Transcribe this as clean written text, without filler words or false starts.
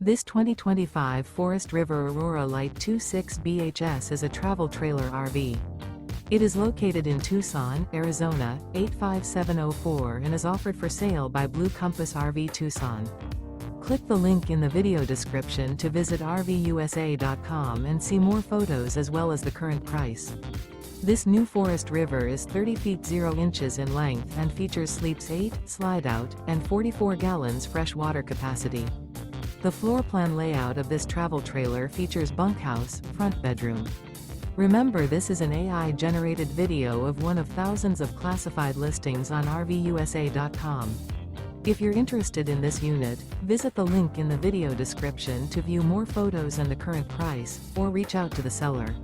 This 2025 Forest River Aurora Light 26 BHS is a travel trailer RV. It is located in Tucson, Arizona, 85704 and is offered for sale by Blue Compass RV Tucson. Click the link in the video description to visit RVUSA.com and see more photos as well as the current price. This new Forest River is 30 feet 0 inches in length and features sleeps 8, slide-out, and 44 gallons fresh water capacity. The floor plan layout of this travel trailer features bunkhouse, front bedroom. Remember, this is an AI-generated video of one of thousands of classified listings on RVUSA.com. If you're interested in this unit, visit the link in the video description to view more photos and the current price, or reach out to the seller.